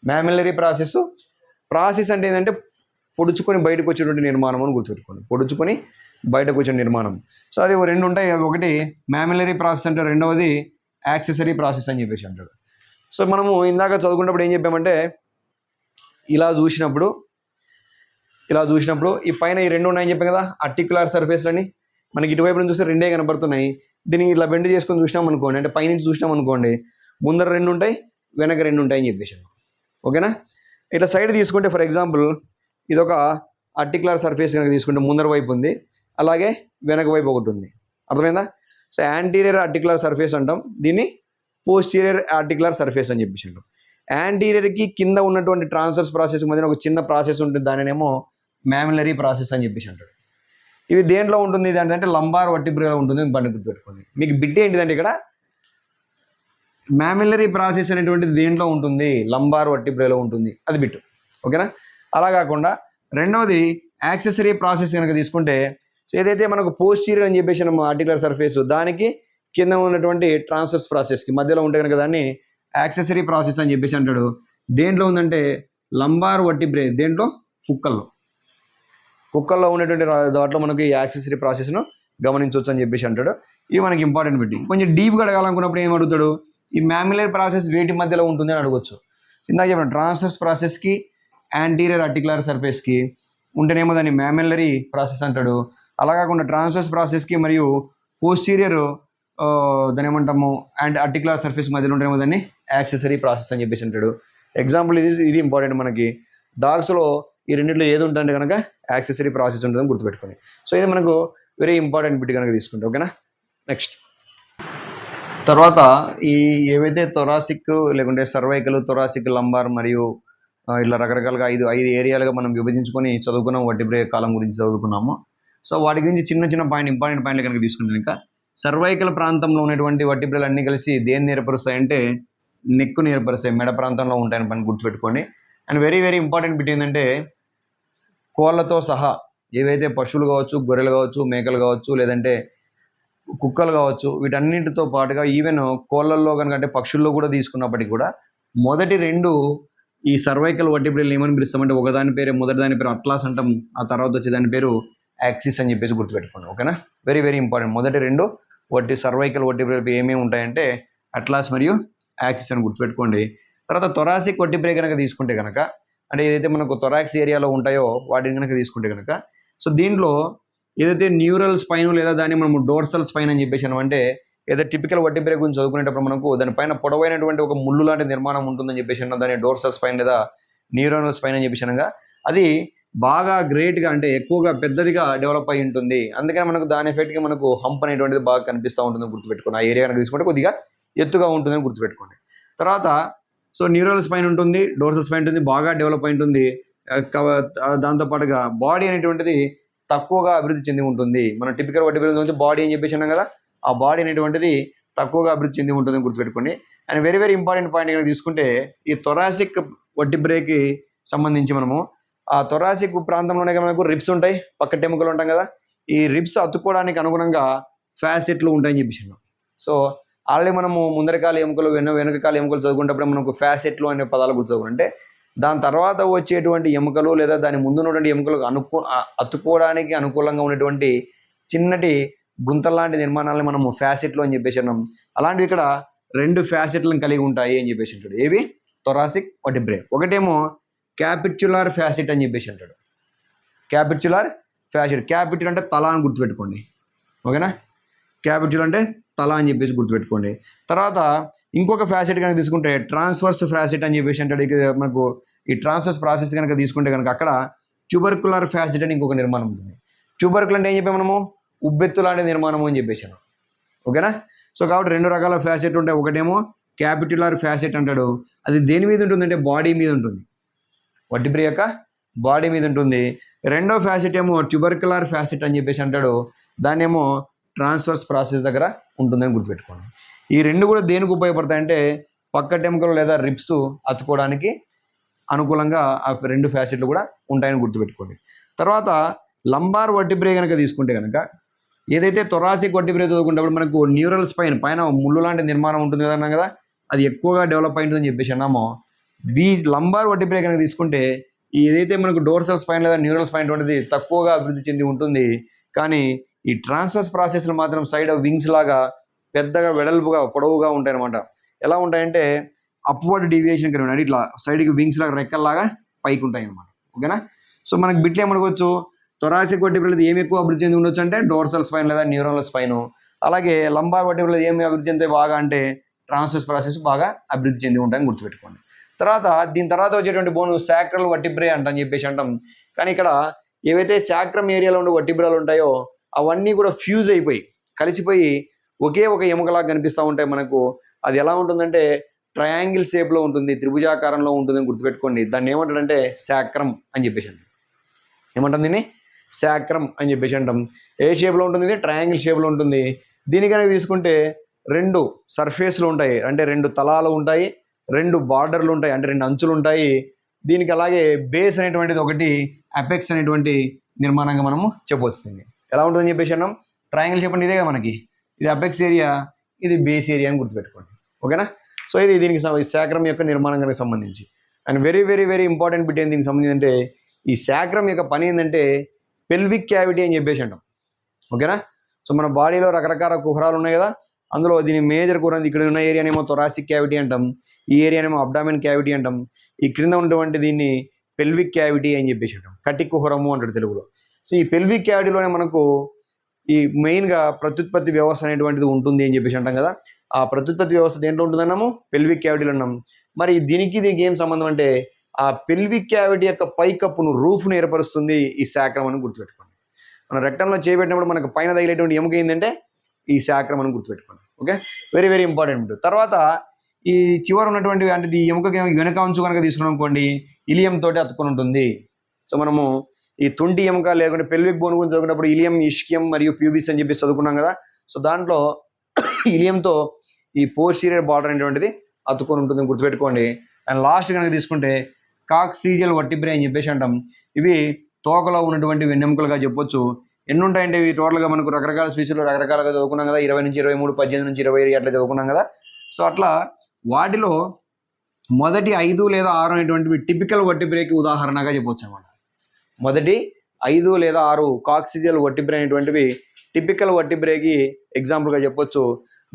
మ్యామిల్లరీ ప్రాసెస్ అంటే ఏంటంటే పొడుచుకొని బయటకు వచ్చేటువంటి నిర్మాణం అని గుర్తుపెట్టుకోండి. పొడుచుకొని బయటకు వచ్చే నిర్మాణం. సో అది 2 ఉంటాయి. ఒకటి మ్యామిల్లరీ ప్రాసెస్ అంటే, రెండవది యాక్సెసరీ ప్రాసెస్ అని చెప్పేసి అంటాడు. సో మనము ఇందాక చదువుకున్నప్పుడు ఏం చెప్పామంటే ఇలా చూసినప్పుడు ఈ పైన ఈ 2 ఉన్నాయని చెప్పాం కదా, ఆర్టిక్యులర్ సర్ఫేస్లని. మనకి ఇటువైపు నుంచి చూస్తే 2 కనపడుతున్నాయి. దీన్ని ఇట్లా బెండ్ చేసుకొని చూసినాం అనుకోండి, అంటే పైనుంచి చూసినాం అనుకోండి, ముందర 2 ఉంటాయి, వెనక 2 ఉంటాయి అని చెప్పేసి. ఓకేనా? ఇట్లా సైడ్ తీసుకుంటే ఫర్ ఎగ్జాంపుల్ ఇదొక ఆర్టికులర్ సర్ఫేస్ కనుక తీసుకుంటే ముందర వైపు ఉంది, అలాగే వెనక వైపు ఒకటి ఉంది. అర్థమైందా? సో యాంటీరియర్ ఆర్టికులర్ సర్ఫేస్ అంటాం, దీన్ని పోస్టీరియర్ ఆర్టికులర్ సర్ఫేస్ అని చెప్పేసి అంటాం. యాంటీరియర్కి కింద ఉన్నటువంటి ట్రాన్స్వర్స్ ప్రాసెస్ మధ్యన ఒక చిన్న ప్రాసెస్ ఉంటుంది, దానినేమో మ్యామిలరీ ప్రాసెస్ అని చెప్పేసి అంటాడు. ఇవి దేంట్లో ఉంటుంది ఇది అంటే లంబార్ వర్టిబ్రేలో ఉంటుంది, బండి గుర్తుపెట్టుకోండి. మీకు బిట్ ఏంటిదంటే ఇక్కడ మ్యామిలరీ ప్రాసెస్ అనేటువంటిది దేంట్లో ఉంటుంది, లంబార్ వర్టిబ్రేలో ఉంటుంది, అది బిట్. ఓకేనా? అలా కాకుండా రెండవది యాక్సెసరీ ప్రాసెస్ కనుక తీసుకుంటే, సో ఏదైతే మనకు పోస్టీరియర్ అని చెప్పేసి ఆర్టికులర్ సర్ఫేస్, దానికి కింద ఉన్నటువంటి ట్రాన్స్వర్స్ ప్రాసెస్కి మధ్యలో ఉంటే కనుక దాన్ని యాక్సెసరీ ప్రాసెస్ అని చెప్పేసి అంటాడు. దేంట్లో ఉందంటే లంబార్ వర్టిబ్రే, దేంట్లో కుక్కల్లో ఉన్నటువంటి దాంట్లో మనకి యాక్సెసరీ ప్రాసెస్ను గమనించవచ్చు అని చెప్పేసి అంటాడు. ఇవి మనకి ఇంపార్టెంట్ పెట్టి కొంచెం డీప్గా అడగాలనుకున్నప్పుడు ఏం అడుగుతాడు, ఈ మ్యామిలరీ ప్రాసెస్ వేటి మధ్యలో ఉంటుంది అని అడగవచ్చు. ఇందాక చెప్పిన ట్రాన్స్వర్స్ ప్రాసెస్కి యాంటీరియర్ ఆర్టికులర్ సర్ఫేస్కి ఉంటేనేమో దాన్ని మ్యామిలరీ ప్రాసెస్ అంటాడు. అలా కాకుండా ట్రాన్స్వర్స్ ప్రాసెస్కి మరియు పోస్టీరియర్ దాని ఏమంటాము అండ్ ఆర్టికులర్ సర్ఫేస్ మధ్యలో ఉంటేనేమో దాన్ని యాక్సెసరీ ప్రాసెస్ అని చెప్పేసి అంటాడు. ఎగ్జాంపుల్ ఇది ఇంపార్టెంట్ మనకి. డాగ్స్లో ఈ రెండింటిలో ఏది ఉంటుందంటే కనుక యాక్సెసరీ ప్రాసెస్ ఉంటుందని గుర్తుపెట్టుకోండి. సో ఇది మనకు వెరీ ఇంపార్టెంట్ బిట్ కనుక తీసుకుంటే. ఓకేనా? నెక్స్ట్ తర్వాత ఈ ఏవైతే థొరాసిక్ లేకుంటే సర్వైకల్, థొరాసిక్, లంబార్ మరియు ఇలా రకరకాలుగా ఐదు ఏరియాలుగా మనం విభజించుకొని చదువుకున్నాం, వర్టిబ్రే కాలం గురించి చదువుకున్నాము. సో వాటి గురించి చిన్న ఇంపార్టెంట్ పాయింట్లు కనుక తీసుకుంటే కనుక సర్వైకల్ ప్రాంతంలో ఉన్నటువంటి వర్టిబ్రేలు అన్నీ కలిసి దేన్ని ఏర్పరుస్తాయంటే నెక్ను ఏర్పరుస్తాయి, మెడ ప్రాంతంలో ఉంటాయని పని గుర్తుపెట్టుకోండి. అండ్ వెరీ ఇంపార్టెంట్ బిట్ ఏంటంటే కోళ్ళతో సహా ఏవైతే పశువులు కావచ్చు, గొర్రెలు కావచ్చు, మేకలు కావచ్చు, లేదంటే కుక్కలు కావచ్చు, వీటన్నిటితో పాటుగా ఈవెన్ కోళ్ళల్లో కనుక అంటే పక్షుల్లో కూడా తీసుకున్నప్పటికీ కూడా మొదటి 2 ఈ సర్వైకల్ వర్టిబ్రేలు ఏమని పిలుస్తామంటే మొదటి దాని పేరు అట్లాస్ అంటాం, ఆ తర్వాత వచ్చే దాని పేరు యాక్సిస్ అని చెప్పేసి గుర్తుపెట్టుకోండి. ఓకేనా? Very important. మొదటి 2 సర్వైకల్ వర్టిబ్రేలు ఏమేమి ఉంటాయంటే అట్లాస్ మరియు యాక్సిస్ అని గుర్తుపెట్టుకోండి. తర్వాత థొరాసిక్ వర్టిబ్రే కనుక తీసుకుంటే కనుక అంటే ఏదైతే మనకు థొరాక్స్ ఏరియాలో ఉంటాయో వాటిని కనుక తీసుకుంటే కనుక సో దీంట్లో ఏదైతే న్యూరల్ స్పైన్ లేదా దాన్ని మనము డోర్సల్ స్పైన్ అని చెప్పేసి అంటే ఏదైతే టిపికల్ వర్టిబ్రే గురించి చదువుకునేటప్పుడు మనకు దానిపైన పొడవైనటువంటి ఒక ముళ్ళు లాంటి నిర్మాణం ఉంటుందని చెప్పేసి దాన్ని డోర్సల్ స్పైన్ లేదా న్యూరోనల్ స్పైన్ అని చెప్పేసి అనగా అది బాగా గ్రేట్గా అంటే ఎక్కువగా పెద్దదిగా డెవలప్ అయి ఉంటుంది. అందుకని మనకు దాని ఎఫెక్ట్గా మనకు హంప్ అనేటువంటిది బాగా కనిపిస్తూ ఉంటుందని గుర్తుపెట్టుకోండి. ఆ ఏరియా కనుక తీసుకుంటే కొద్దిగా ఎత్తుగా ఉంటుందని గుర్తుపెట్టుకోండి. తర్వాత సో న్యూరల్ స్పైన్ ఉంటుంది, డోర్సల్ స్పైన్ ఉంటుంది, బాగా డెవలప్ అయి ఉంటుంది. దాంతోపాటుగా బాడీ అనేటువంటిది తక్కువగా అభివృద్ధి చెంది ఉంటుంది. మన టిపికల్ వర్టిబ్రే నుంచి బాడీ అని చెప్పేసి అన్నాం కదా, ఆ బాడీ అనేటువంటిది తక్కువగా అభివృద్ధి చెంది ఉంటుందని గుర్తుపెట్టుకోండి. అండ్ వెరీ ఇంపార్టెంట్ పాయింట్ కనుక తీసుకుంటే ఈ థొరాసిక్ వర్టిబ్రేకి సంబంధించి మనము ఆ థొరాసిక్ ప్రాంతంలోనే మనకు రిబ్స్ ఉంటాయి, పక్క ఎముకలు ఉంటాం కదా, ఈ రిబ్స్ అతుక్కోవడానికి అనుగుణంగా ఫ్యాసెట్లు ఉంటాయని చెప్పేసి. సో ఆల్రెడీ మనము ముందరకాల ఎముకలు వెనకకాల ఎముకలు చదువుకునేటప్పుడు మనకు ఫ్యాసెట్లు అనే పదాలు గుర్తుకుంటే దాని తర్వాత వచ్చేటువంటి ఎముకలు లేదా దాని ముందు ఉన్నటువంటి ఎముకలకు అతుక్కోవడానికి అనుకూలంగా ఉన్నటువంటి చిన్నటి గుంతలాంటి నిర్మాణాలను మనము ఫ్యాసెట్లు అని చెప్పేసి అన్నాం. అలాంటివి ఇక్కడ 2 ఫ్యాసెట్లను కలిగి ఉంటాయి అని చెప్పేసి అంటాడు. ఏవి? Thoracic vertebrae. ఒకటేమో క్యాపిట్యులర్ ఫ్యాసెట్ అని చెప్పేసి అంటాడు. క్యాపిట్యులర్ ఫ్యాసెట్, క్యాపిట్యుల్ అంటే తల అని గుర్తుపెట్టుకోండి. ఓకేనా? క్యాపిట్యుల్ అంటే తల అని చెప్పేసి గుర్తుపెట్టుకోండి. తర్వాత ఇంకొక ఫ్యాసెట్ కనుక తీసుకుంటే ట్రాన్స్వర్స్ ఫ్యాసెట్ అని చెప్పేసి అంటాడు. ఇక మనకు ఈ ట్రాన్స్వర్స్ ప్రాసెస్ కనుక తీసుకుంటే కనుక అక్కడ ట్యూబర్కులర్ ఫ్యాసెట్ అని ఇంకొక నిర్మాణం ఉంటుంది. ట్యూబర్కుల్ అంటే ఏం చెప్పాము మనము? ఉబ్బెత్తు లాంటి నిర్మాణము అని చెప్పేసాను. ఓకేనా? సో కాబట్టి 2 రకాల ఫ్యాసెట్ ఉంటాయి. ఒకటేమో క్యాపిట్యులర్ ఫ్యాసెట్ అంటాడు, అది దేని మీద ఉంటుందంటే బాడీ మీద ఉంటుంది, వర్టిబ్రే యొక్క బాడీ మీద ఉంటుంది. రెండో ఫ్యాసెట్ ఏమో ట్యూబర్కులర్ ఫ్యాసెట్ అని చెప్పేసి అంటాడు, దాన్ని ఏమో ట్రాన్స్వర్స్ ప్రాసెస్ దగ్గర ఉంటుందని గుర్తుపెట్టుకోండి. ఈ 2 కూడా దేనికి ఉపయోగపడతాయంటే పక్క ఎముకలు లేదా రిబ్స్ అతుకోవడానికి అనుకూలంగా ఆ 2 ఫ్యాసెట్లు కూడా ఉంటాయని గుర్తుపెట్టుకోండి. తర్వాత లంబార్ వర్టిబ్రే కనుక తీసుకుంటే కనుక ఏదైతే థొరాసిక్ వర్టిబ్రే చదువుకునేటప్పుడు మనకు న్యూరల్ స్పైన్ పైన ముళ్ళు లాంటి నిర్మాణం ఉంటుంది కదా, అది ఎక్కువగా డెవలప్ అయిందని చెప్పేసి అన్నామో, ఈ లంబార్ వర్టిబ్రే కనుక తీసుకుంటే ఏదైతే మనకు డోర్సల్ స్పైన్ లేదా న్యూరల్ స్పైన్ అనేది తక్కువగా అభివృద్ధి చెంది ఉంటుంది. కానీ ఈ ట్రాన్స్వర్స్ ప్రాసెస్లు మాత్రం సైడ్ వింగ్స్ లాగా పెద్దగా వెడల్పుగా పొడవుగా ఉంటాయి అనమాట. ఎలా ఉంటాయంటే అప్వర్డ్ డీవియేషన్ కలిగి ఉంటాయి, ఇట్లా సైడ్కి వింగ్స్ లాగా రెక్కల్లాగా పైకి ఉంటాయి అనమాట. ఓకేనా? సో మనకు బిట్లు ఏమనుకోవచ్చు, థొరాసిక్ వర్టిబ్రే ఏమి ఎక్కువ అభివృద్ధి చెంది ఉండొచ్చు అంటే డోర్సల్ స్పైన్ లేదా న్యూరల్ స్పైన్. అలాగే లంబార్ వర్టిబ్రల్ ఏమి అభివృద్ధి చెందుతాయి బాగా అంటే ట్రాన్స్వర్స్ ప్రాసెస్ బాగా అభివృద్ధి చెంది ఉంటాయని గుర్తుపెట్టుకోండి. దీని తర్వాత వచ్చేటువంటి బోన్ సాక్రల్ వర్టిబ్రే అంటని చెప్పేసి అంటాం. కానీ ఇక్కడ ఏవైతే సాక్రమ్ ఏరియాలో ఉండే వర్టిబ్రాలు ఉంటాయో అవన్నీ కూడా ఫ్యూజ్ అయిపోయి కలిసిపోయి ఒకే ఒక ఎముకలాగా కనిపిస్తూ ఉంటాయి మనకు. అది ఎలా ఉంటుందంటే ట్రయాంగిల్ షేప్లో ఉంటుంది, త్రిభుజాకారంలో ఉంటుందని గుర్తుపెట్టుకోండి. దాన్ని ఏమంటాడంటే సాక్రమ్ అని చెప్పేసి అంటాం. ఏమంటాం దీన్ని? సాక్రమ్ అని చెప్పేసి అంటాం. ఏ షేప్లో ఉంటుంది? ఇది ట్రయాంగిల్ షేప్లో ఉంటుంది. దీని కనుక తీసుకుంటే 2 సర్ఫేస్లు ఉంటాయి, అంటే 2 తలాలు ఉంటాయి, 2 బార్డర్లు ఉంటాయి, అంటే 2 అంచులు ఉంటాయి. దీనికి అలాగే బేస్ అనేటువంటిది ఒకటి, అపెక్స్ అనేటువంటి నిర్మాణంగా మనము చెప్పవచ్చు. దీన్ని ఎలా ఉంటుందని చెప్పేసి అన్నాం? ట్రయాంగిల్ షేప్ అంటే ఇదే కదా మనకి. ఇది అపెక్స్ ఏరియా, ఇది బేస్ ఏరియా అని గుర్తుపెట్టుకోండి. ఓకేనా? సో ఇది దీనికి సాక్రమ్ యొక్క నిర్మాణానికి సంబంధించి. And very very very important bit ఏంటి దీనికి సంబంధించి అంటే, ఈ సాక్రమ్ యొక్క పని ఏంటంటే పెల్విక్ క్యావిటీ అని చెప్పేసి అంటాం. ఓకేనా? సో మన బాడీలో రకరకాల కుహరాలు ఉన్నాయి కదా, అందులో దీని మేజర్ కుహరం ఇక్కడ ఉన్న ఏరియానేమో థొరాసిక్ క్యావిటీ అంటాం, ఈ ఏరియానేమో అబ్డామిన్ క్యావిటీ అంటాం, ఈ క్రింద ఉన్నటువంటి దీన్ని పెల్విక్ క్యావిటీ అని చెప్పేసి అంటాం. కటి కుహరము అంటాడు తెలుగులో. సో ఈ పెల్విక్ క్యావిటీలోనే మనకు ఈ మెయిన్గా ప్రత్యుత్పత్తి వ్యవస్థ అనేటువంటిది ఉంటుంది అని చెప్పేసి అంటాం కదా. ఆ ప్రత్యుత్పత్తి వ్యవస్థ దేంట్లో ఉంటుందన్నాము? పెల్విక్ క్యావిటీలో అన్నాం. మరి దీనికి ఏం సంబంధం అంటే ఆ పెల్విక్ క్యావిటీ యొక్క పైకప్పును, రూఫ్ను ఏర్పరుస్తుంది ఈ సాక్రమ్ అని గుర్తుపెట్టుకోండి. మన రెక్టంలో చేయబెట్టినప్పుడు మనకు పైన తగిలేటువంటి ఎముక ఏంటంటే ఈ సాక్రమ్ అని గుర్తుపెట్టుకోండి. Okay, very very important. తర్వాత ఈ చివర ఉన్నటువంటి అంటే ఈ ఎముక వెనుక అంచు కనుక తీసుకున్నాం అనుకోండి, ఇలియం తోటి అతుకొని ఉంటుంది. సో మనము ఈ తుంటి ఎముక లేకుంటే పెల్విక్ బోన్ గురించి చదువుకున్నప్పుడు ఇలియం, ఇష్కియం మరియు ప్యూబిస్ అని చెప్పేసి చదువుకున్నాం కదా. సో దాంట్లో ఇలియంతో ఈ పోస్టీరియర్ బార్డర్ అనేటువంటిది అతుకొని ఉంటుందని గుర్తుపెట్టుకోండి. అండ్ లాస్ట్ కనుక తీసుకుంటే కాక్సీజియల్ వర్టిబ్రే అని చెప్పేసి అంటాం. ఇవి తోకలో ఉన్నటువంటి వెన్నెముకలుగా చెప్పొచ్చు. ఎన్ని ఉంటాయంటే ఇవి టోటల్గా మనకు రకరకాల స్పీషీలో రకరకాలుగా చదువుకున్నాం కదా. 20 నుంచి 23, 18 నుంచి 20 అట్లా చదువుకున్నాం కదా. సో అట్లా వాటిలో మొదటి 5 లేదా 6 అనేటువంటివి టిపికల్ వర్టిబ్రేకి ఉదాహరణగా చెప్పొచ్చు అనమాట. మొదటి 5 లేదా 6 కాక్సిజియల్ వర్టిబ్రే అనేటువంటివి టిపికల్ వర్టిబ్రేకి ఎగ్జాంపుల్గా చెప్పొచ్చు.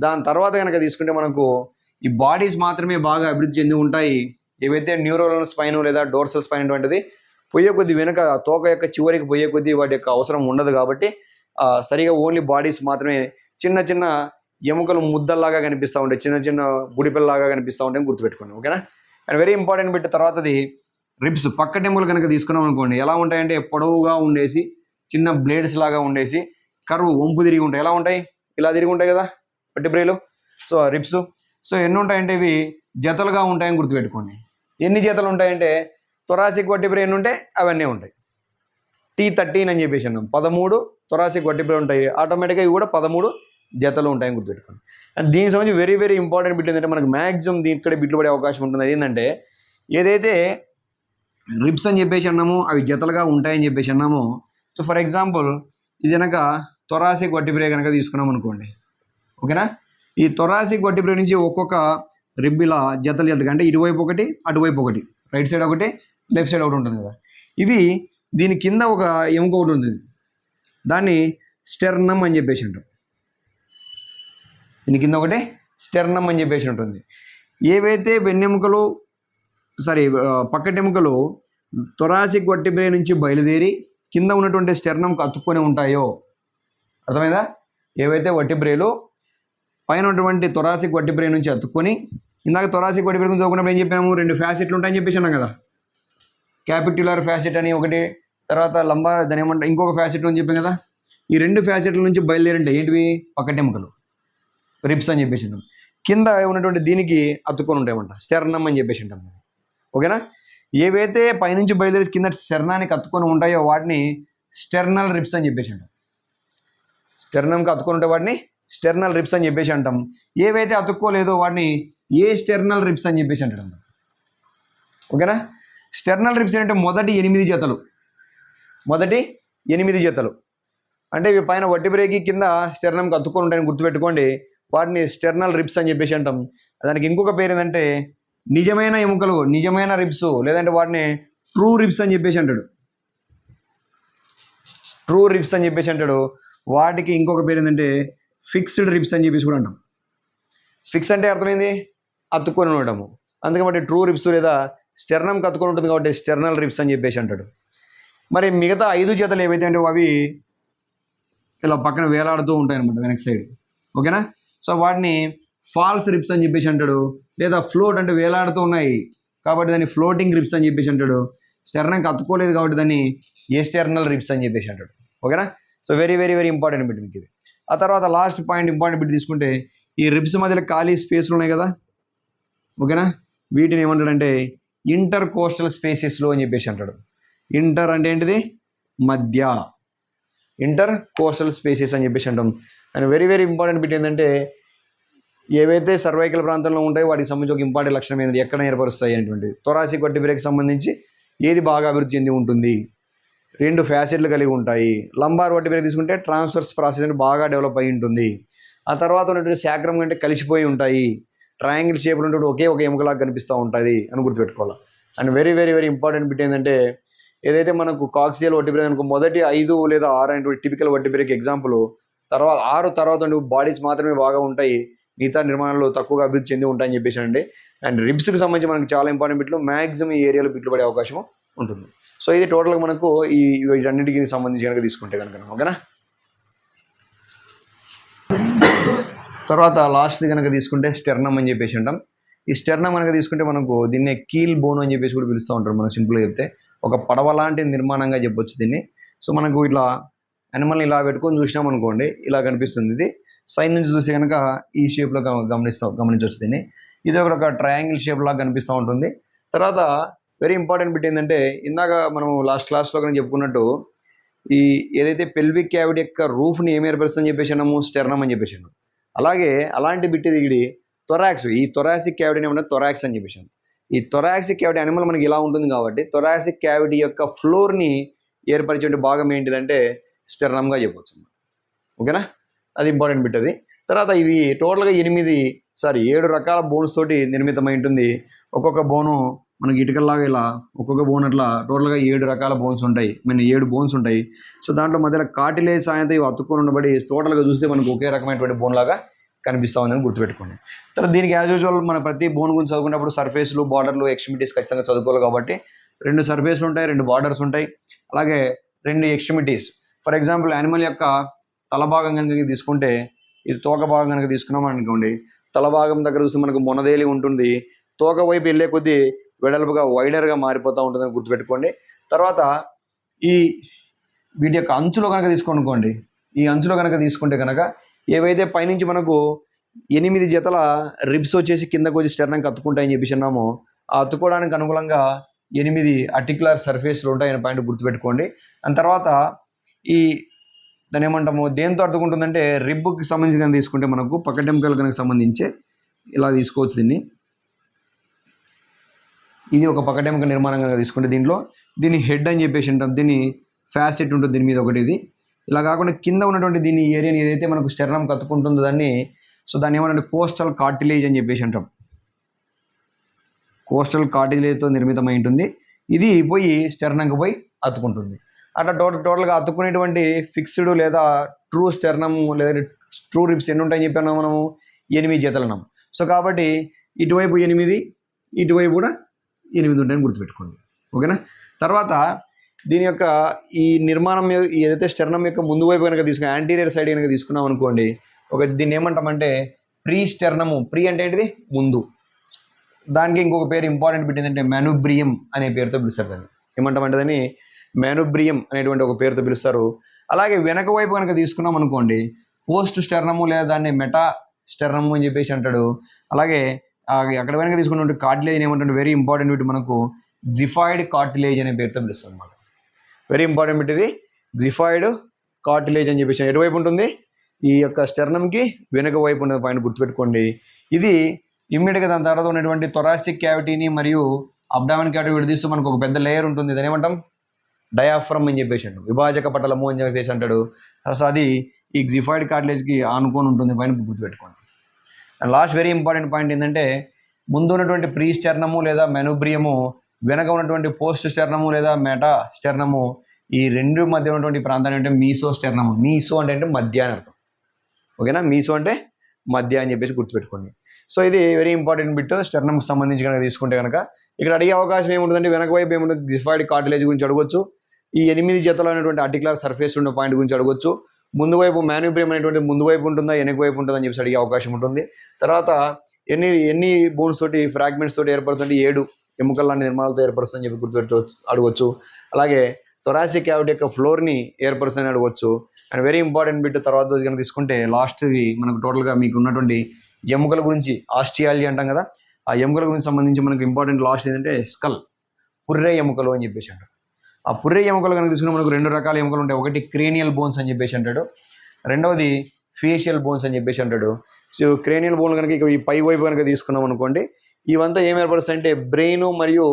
దాని తర్వాత కనుక తీసుకుంటే మనకు ఈ బాడీస్ మాత్రమే బాగా అభివృద్ధి చెంది ఉంటాయి. ఏవైతే న్యూరల్ స్పైన్ లేదా డోర్సల్ స్పైన్ అనేటువంటిది పోయే కొద్ది వెనుక తోక యొక్క చివరికి పోయే కొద్ది వాటి యొక్క అవసరం ఉండదు కాబట్టి సరిగా ఓన్లీ బాడీస్ మాత్రమే చిన్న చిన్న ఎముకలు ముద్దల్లాగా కనిపిస్తూ ఉంటాయి, చిన్న చిన్న బుడిపిల్లలాగా కనిపిస్తూ ఉంటాయని గుర్తుపెట్టుకోండి. ఓకేనా? అండ్ వెరీ ఇంపార్టెంట్ బిట్ తర్వాతది రిబ్స్. పక్కటెముకలు కనుక తీసుకున్నాం అనుకోండి, ఎలా ఉంటాయంటే పొడవుగా ఉండేసి చిన్న బ్లేడ్స్ లాగా ఉండేసి కరువు వంపు తిరిగి ఉంటాయి. ఎలా ఉంటాయి? ఇలా తిరిగి ఉంటాయి కదా వర్టిబ్రేలు. So ribs. సో ఎన్ని ఉంటాయంటే ఇవి జతలుగా ఉంటాయని గుర్తుపెట్టుకోండి. ఎన్ని జతలు ఉంటాయంటే థొరాసిక్ వర్టిబ్రే ఎన్ని ఉంటాయి అవన్నీ ఉంటాయి. T13 అని చెప్పేసి అన్నాం. 13 థొరాసిక్ వర్టిబ్రే ఉంటాయి. ఆటోమేటిక్గా ఇవి కూడా 13 జతలు ఉంటాయని గుర్తుపెట్టుకోండి. అండ్ దీనికి సంబంధించి వెరీ వెరీ ఇంపార్టెంట్ బిట్ ఏంటంటే మనకు మ్యాక్సిమం దీనిక్కడ బిట్లు పడే అవకాశం ఉంటుంది. ఏంటంటే ఏదైతే రిబ్స్ అని చెప్పేసి అన్నామో అవి జతలుగా ఉంటాయని చెప్పేసి అన్నామో. సో ఫర్ ఎగ్జాంపుల్ ఇది కనుక థొరాసిక్ వర్టిబ్రే కనుక తీసుకున్నాం అనుకోండి. ఓకేనా? ఈ థొరాసిక్ వర్టిబ్రే నుంచి ఒక్కొక్క రిబ్ ఇలా జతలు అంటే ఇటువైపు ఒకటి అటువైపు ఒకటి, రైట్ సైడ్ ఒకటి లెఫ్ట్ సైడ్ ఒకటి ఉంటుంది కదా. ఇవి దీని కింద ఒక ఎముక ఒకటి ఉంటుంది, దాన్ని స్టెర్నమ్ అని చెప్పేసి ఉంటాం. దీని కింద ఒకటి స్టెర్నమ్ అని చెప్పేసి ఉంటుంది. ఏవైతే వెన్నెముకలు పక్కటెముకలు థొరాసిక్ వర్టిబ్రే నుంచి బయలుదేరి కింద ఉన్నటువంటి స్టెర్నమ్కి అతుక్కొని ఉంటాయో, అర్థమైందా? ఏవైతే వర్టిబ్రేలు పైన ఉన్నటువంటి థొరాసిక్ వర్టిబ్రే నుంచి అతుక్కొని, ఇందాక థొరాసిక్ వర్టిబ్రే గురించి చదువుకున్నప్పుడు ఏం చెప్పాము? 2 ఫ్యాసెట్లు ఉంటాయని చెప్పేసి అన్నాం కదా. క్యాపిట్యులర్ ఫ్యాసెట్ అని ఒకటి, తర్వాత లంబార్ దాని ఏమంటారు ఇంకొక ఫ్యాసెట్ అని చెప్పాం కదా. ఈ 2 ఫ్యాసెట్ల నుంచి బయలుదేరంటే ఏంటివి? పక్కటెముకలు, రిబ్స్ అని చెప్పేసి ఉంటాం. కింద ఉన్నటువంటి దీనికి అతుక్కొని ఉంటాయన్నమాట, స్టెర్నమ్ అని చెప్పేసి ఉంటాం. ఓకేనా? ఏవైతే పైనుంచి బయలుదేరి కింద స్టెర్నానికి అతుక్కొని ఉంటాయో వాటిని స్టెర్నల్ రిబ్స్ అని చెప్పేసి అంటాం. స్టెర్నమ్కి అతుక్కొని ఉంటే వాటిని స్టెర్నల్ రిబ్స్ అని చెప్పేసి అంటాం. ఏవైతే అతుక్కోలేదో వాటిని ఏ స్టెర్నల్ రిబ్స్ అని చెప్పేసి అంటాం. ఓకేనా? స్టెర్నల్ రిబ్స్ అంటే మొదటి 8 జతలు, మొదటి 8 జతలు అంటే ఇవి పైన వర్టిబ్రేకి కింద స్టెర్నమ్కి అతుక్కొని ఉంటాయని గుర్తుపెట్టుకోండి. వాటిని స్టెర్నల్ రిబ్స్ అని చెప్పేసి అంటాం. దానికి ఇంకొక పేరు ఏంటంటే నిజమైన ఎముకలు, నిజమైన రిబ్స్, లేదంటే వాటిని ట్రూ రిబ్స్ అని చెప్పేసి అంటాడు. ట్రూ రిబ్స్ అని చెప్పేసి అంటాడు. వాటికి ఇంకొక పేరు ఏంటంటే ఫిక్స్డ్ రిబ్స్ అని చెప్పేసి కూడా అంటాం. ఫిక్స్ అంటే అర్థమైంది అతుక్కొని ఉండటము. అందుకని ట్రూ రిబ్స్ లేదా స్టెర్నమ్కి అతుక్కొని ఉంటుంది కాబట్టి స్టెర్నల్ రిబ్స్ అని చెప్పేసి అంటాడు. మరి మిగతా 5 జతలు ఏవైతే అంటే అవి ఇలా పక్కన వేలాడుతూ ఉంటాయి అనమాట వెనక్ సైడ్. ఓకేనా. సో వాటిని ఫాల్స్ రిబ్స్ అని చెప్పేసి అంటాడు, లేదా ఫ్లోట్ అంటే వేలాడుతూ ఉన్నాయి కాబట్టి దాన్ని ఫ్లోటింగ్ రిబ్స్ అని చెప్పేసి అంటాడు. స్టెర్నంకి అతుక్కోలేదు కాబట్టి దాన్ని ఎస్టెర్నల్ రిబ్స్ అని చెప్పేసి అంటాడు. ఓకేనా. So very very very important bit మీకు ఇది. ఆ తర్వాత లాస్ట్ పాయింట్ ఇంపార్టెంట్ బిట్ తీసుకుంటే ఈ రిబ్స్ మధ్యలో ఖాళీ స్పేస్లు ఉన్నాయి కదా, ఓకేనా, వీటిని ఏమంటాడంటే ఇంటర్ కోస్టల్ స్పేసెస్లో అని చెప్పేసి అంటాడు. ఇంటర్ అంటే ఏంటిది, మధ్య, ఇంటర్ కోస్టల్ స్పేసెస్ అని చెప్పేసి అంటాం. And very very important bit ఏంటంటే ఏవైతే సర్వైకల్ ప్రాంతంలో ఉంటాయో వాటికి సంబంధించి ఒక ఇంపార్టెంట్ లక్షణం ఏంటంటే ఎక్కడ ఏర్పరుస్తాయి అనేటువంటిది. థొరాసిక్ వర్టిబ్రేకి సంబంధించి ఏది బాగా అభివృద్ధి చెంది ఉంటుంది, 2 ఫ్యాసెట్లు కలిగి ఉంటాయి. లంబార్ వర్టిబ్రే తీసుకుంటే ట్రాన్స్ఫర్స్ ప్రాసెస్ అంటే బాగా డెవలప్ అయి ఉంటుంది. ఆ తర్వాత ఉన్నటువంటి శాక్రం కంటే కలిసిపోయి ఉంటాయి. ట్రయాంగిల్ షేప్లో ఉన్నటువంటి ఒకే ఒక ఎముకలాగా కనిపిస్తూ ఉంటుంది అని గుర్తుపెట్టుకోవాలి. And very very very important bit ఏంటంటే ఏదైతే మనకు కాక్సియల్ వర్టిబ్రే అనుకో మొదటి 5 లేదా 6 అనేటువంటి టిపికల్ వర్టిబ్రేకి ఎగ్జాంపుల్, తర్వాత 6 తర్వాత బాడీస్ మాత్రమే బాగా ఉంటాయి, మిగతా నిర్మాణాలు తక్కువగా అభివృద్ధి చెంది ఉంటాయని చెప్పేసి అండి. అండ్ రిబ్స్కి సంబంధించి మనకి చాలా ఇంపార్టెంట్ బిట్లు మ్యాక్సిమం ఈ ఏరియాలో బిట్లు పడే అవకాశం ఉంటుంది. సో ఇది టోటల్గా మనకు ఈ వీటన్నిటికి సంబంధించి కనుక తీసుకుంటే కనుక, ఓకేనా. తర్వాత లాస్ట్ది కనుక తీసుకుంటే స్టెర్నమ్ అని చెప్పేసి అంటాం. ఈ స్టెర్నమ్ కనుక తీసుకుంటే మనకు దీన్ని కీల్ బోన్ అని చెప్పేసి కూడా పిలుస్తూ ఉంటారు. మనకు సింపుల్గా చెప్తే ఒక పడవ లాంటి నిర్మాణంగా చెప్పొచ్చు దీన్ని. సో మనకు ఇట్లా యానిమల్ని ఇలా పెట్టుకొని చూసినాం అనుకోండి, ఇలా కనిపిస్తుంది. ఇది సైడ్ నుంచి చూస్తే కనుక ఈ షేప్లో గమనించవచ్చు దీన్ని. ఇది ఒక ట్రయాంగిల్ షేప్ లాగా కనిపిస్తూ ఉంటుంది. తర్వాత వెరీ ఇంపార్టెంట్ బిట్ ఏంటంటే ఇందాక మనం లాస్ట్ క్లాస్లో కనుక చెప్పుకున్నట్టు ఈ ఏదైతే పెల్విక్ క్యావిటీ యొక్క రూఫ్ని ఏమి ఏర్పరుస్తుందని చెప్పేసి అన్నాము, స్టెర్నమ్ అని చెప్పేసి అన్నాము. అలాగే అలాంటి బిట్ ఇది థొరాక్స్, ఈ థొరాసిక్ క్యావిటీని ఏమన్నా థొరాక్స్ అని చెప్పేసాను. ఈ థొరాసిక్ క్యావిటీ యానిమల్ మనకి ఇలా ఉంటుంది కాబట్టి థొరాసిక్ క్యావిటీ యొక్క ఫ్లోర్ని ఏర్పరిచే భాగం ఏంటిదంటే స్టెర్నమ్గా చెప్పవచ్చు. ఓకేనా, అది ఇంపార్టెంట్ బిట్ అది. తర్వాత ఇవి టోటల్గా 7 రకాల బోన్స్ తోటి నిర్మితమై ఉంటుంది. ఒక్కొక్క బోను మనకి ఇటుకల్లాగా ఇలా ఒక్కొక్క బోన్ అట్లా టోటల్గా 7 రకాల బోన్స్ ఉంటాయి, 7 బోన్స్ ఉంటాయి. సో దాంట్లో మధ్యలో కార్టిలేజ్ సాయంతో ఇవి అతుక్కొని ఉండబడి టోటల్గా చూస్తే మనకు ఒకే రకమైనటువంటి బోన్ లాగా కనిపిస్తూ ఉందని గుర్తుపెట్టుకోండి. తర్వాత దీనికి యాజ్ యూజువల్ మన ప్రతి బోన్ గురించి చదువుకున్నప్పుడు సర్ఫేస్లు, బార్డర్లు, ఎక్స్ట్రిమిటీస్ ఖచ్చితంగా చదువుకోవాలి కాబట్టి 2 సర్ఫేస్లు ఉంటాయి, 2 బార్డర్స్ ఉంటాయి, అలాగే 2 ఎక్స్ట్రిమిటీస్. ఫర్ ఎగ్జాంపుల్ యానిమల్ యొక్క తల భాగం కనుక తీసుకుంటే ఇది తోక భాగం కనుక తీసుకున్నాం అనుకోండి, తల భాగం దగ్గర చూస్తే మనకు మొనదేలి ఉంటుంది, తోక వైపు వెళ్ళే కొద్దీ వెడల్పుగా వైడర్గా మారిపోతూ ఉంటుందని గుర్తుపెట్టుకోండి. తర్వాత వీటి యొక్క అంచులో కనుక తీసుకోనుకోండి, ఈ అంచులో కనుక తీసుకుంటే కనుక ఏవైతే పైనుంచి మనకు 8 జతల రిబ్స్ వచ్చేసి కిందకు వచ్చి స్టెర్నంకి అతుక్కుంటాయని చెప్పేసి అన్నామో, ఆ అతుక్కోవడానికి అనుగుణంగా 8 ఆర్టిక్యులర్ సర్ఫేస్లు ఉంటాయనే పాయింట్ గుర్తుపెట్టుకోండి. అండ్ తర్వాత దాన్ని ఏమంటాము, దేంతో అతుక్కుంటుందంటే రిబ్కి సంబంధించి కనుక తీసుకుంటే మనకు పక్కటెంకలు కనుక సంబంధించి ఇలా తీసుకోవచ్చు దీన్ని. ఇది ఒక పక్కటెంక నిర్మాణం కనుక తీసుకుంటే దీన్ని హెడ్ అని చెప్పేసి అంటాం, దీన్ని ఫ్యాసెట్ ఉంటుంది దీని మీద ఒకటి. ఇది ఇలా కాకుండా కింద ఉన్నటువంటి దీని ఏరియాని ఏదైతే మనకు స్టెర్నమ్ కత్తుకుంటుందో దాన్ని ఏమంటే కోస్టల్ కార్టిలేజ్ అని చెప్పేసి అంటాం. కోస్టల్ కార్టిలేజ్తో నిర్మితమై ఉంటుంది. ఇది పోయి స్టెర్నంకి పోయి అతుక్కుంటుంది. అట్లా టోటల్గా అతుక్కునేటువంటి ఫిక్స్డ్ లేదా ట్రూ స్టెర్నమ్ లేదా ట్రూ రిబ్స్ ఎన్ని ఉంటాయని చెప్పాను మనము, 8 జతలు అన్నాం. సో కాబట్టి ఇటువైపు 8, ఇటువైపు కూడా 8 ఉంటాయని గుర్తుపెట్టుకోండి. ఓకేనా. తర్వాత దీని యొక్క ఈ నిర్మాణం ఏదైతే స్టెర్నమ్ యొక్క ముందు వైపు కనుక తీసుకుని యాంటీరియర్ సైడ్ కనుక తీసుకున్నాం అనుకోండి, దీన్ని ఏమంటామంటే ప్రీ స్టెర్నము. ప్రీ అంటే ఏంటిది, ముందు. దానికి ఇంకొక పేరు ఇంపార్టెంట్ బిట్ ఏంటంటే మ్యానుబ్రియం అనే పేరుతో పిలుస్తారు. దాన్ని ఏమంటామంటే దాన్ని మ్యానుబ్రియం అనేటువంటి ఒక పేరుతో పిలుస్తారు. అలాగే వెనక వైపు కనుక తీసుకున్నాం అనుకోండి పోస్ట్ స్టెర్నము లేదా దాన్ని మెటా స్టెర్నము అని చెప్పేసి అంటాడు. అలాగే అక్కడ వెనక తీసుకున్నటువంటి కార్టిలేజ్ ఏమంటే వెరీ ఇంపార్టెంట్ బిట్ మనకు జిఫాయిడ్ కార్టిలేజ్ అనే పేరుతో పిలుస్తుంది అనమాట. వెరీ ఇంపార్టెంట్ బిట్ ఇది, జిఫాయిడ్ కార్టిలేజ్ అని చెప్పేసి ఎటువైపు ఉంటుంది, ఈ యొక్క స్టెర్నమ్కి వెనుక వైపు ఉన్న పాయింట్ గుర్తుపెట్టుకోండి. ఇది ఇమ్మీడియట్గా దాని తర్వాత ఉన్నటువంటి థొరాసిక్ క్యావిటీని మరియు అబ్డామిన్ క్యావిటీ విడదీస్తూ మనకు ఒక పెద్ద లేయర్ ఉంటుంది, దాని ఏమంటాం డయాఫ్రమ్ అని చెప్పేసి అంటాం, విభాజక పటలము అని చెప్పేసి అంటాడు. సో అది ఈ జిఫాయిడ్ కార్టిలేజ్కి ఆనుకొని ఉంటుంది పైన గుర్తుపెట్టుకోండి. And last very important point ఏంటంటే ముందు ఉన్నటువంటి ప్రీ స్టెర్నము లేదా మెనుబ్రియము, వెనక ఉన్నటువంటి పోస్ట్ స్టెర్నము లేదా మెటా స్టెర్నము, ఈ రెండు మధ్య ఉన్నటువంటి ప్రాంతాన్ని అంటే మీసో స్టెర్నము. మీసో అంటే మధ్య అని అర్థం. ఓకేనా, మీసో అంటే మధ్య అని చెప్పేసి గుర్తుపెట్టుకోండి. సో ఇది వెరీ ఇంపార్టెంట్ బిట్ స్టెర్నమ్కి సంబంధించి కనుక తీసుకుంటే కనుక ఇక్కడ అడిగే అవకాశం ఏముంటుందంటే వెనక వైపు ఏముంటుంది, జిఫాయిడ్ కార్టిలేజ్ గురించి అడగొచ్చు, ఈ 8 జతలు అనేటువంటి ఆర్టిక్యులర్ సర్ఫేస్ ఉన్న పాయింట్ గురించి అడగొచ్చు, ముందు వైపు మాన్యూబ్రియం అనేటువంటిది ముందు వైపు ఉంటుందా వెనక వైపు ఉంటుందా అని చెప్పేసి అడిగే అవకాశం ఉంటుంది. తర్వాత ఎన్ని ఎన్ని బోన్స్ తోటి ఫ్రాగ్మెంట్స్ తోటి ఏర్పడుతుంది, 7 ఎముకల లాంటి నిర్మాణాలతో ఏర్పరుస్తుందని చెప్పి గుర్తుపెట్టు అడగవచ్చు. అలాగే థొరాసిక్ క్యావిటీ యొక్క ఫ్లోర్ని ఏర్పరుస్తుందని అడగవచ్చు. అండ్ వెరీ ఇంపార్టెంట్ బిట్ తర్వాత కనుక తీసుకుంటే లాస్ట్ది మనకు టోటల్గా మీకు ఉన్నటువంటి ఎముకల గురించి ఆస్టియాలజీ అంటాం కదా, ఆ ఎముకల గురించి సంబంధించి మనకు ఇంపార్టెంట్ లాస్ట్ ఏంటంటే స్కల్, పుర్రె ఎముకలు అని చెప్పేసి అంటారు. ఆ పుర్రె ఎముకలు కనుక తీసుకుంటే మనకు 2 రకాల ఎముకలు ఉంటాయి. ఒకటి క్రేనియల్ బోన్స్ అని చెప్పేసి అంటాడు, రెండవది ఫేషియల్ బోన్స్ అని చెప్పేసి అంటాడు. సో క్రేనియల్ బోన్ కనుక ఇక్కడ ఈ పై వైపు కనుక తీసుకున్నాం అనుకోండి, ఇవంతా ఏం ఏర్పరుస్తాయి అంటే బ్రెయిన్ మరియు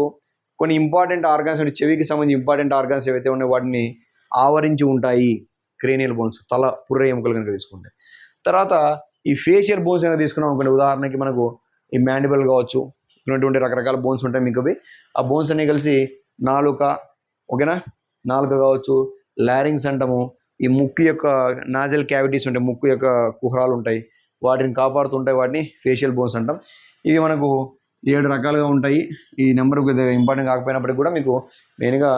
కొన్ని ఇంపార్టెంట్ ఆర్గాన్స్ అంటే చెవికి సంబంధించి ఇంపార్టెంట్ ఆర్గాన్స్ ఏవైతే ఉన్నాయో వాటిని ఆవరించి ఉంటాయి క్రేనియల్ బోన్స్, తల పుర్రె ఎముకలు కనుక తీసుకుంటే. తర్వాత ఈ ఫేషియల్ బోన్స్ కనుక తీసుకున్నాం అనుకోండి, ఉదాహరణకి మనకు ఈ మ్యాండిబుల్ కావచ్చు, ఉన్నటువంటి రకరకాల బోన్స్ ఉంటాయి మీకు. అవి ఆ బోన్స్ అన్ని కలిసి నాలుక, ఓకేనా, నాలుక కావచ్చు, లారింగ్స్ అంటాము, ఈ ముక్కు యొక్క నాజల్ క్యావిటీస్ ఉంటాయి, ముక్కు యొక్క కుహరాలు ఉంటాయి, వాటిని కాపాడుతుంటాయి, వాటిని ఫేషియల్ బోన్స్ అంటాం. ఇవి మనకు 7 రకాలుగా ఉంటాయి. ఈ నెంబర్ ఇంపార్టెంట్ కాకపోయినప్పటికీ కూడా మీకు మెయిన్గా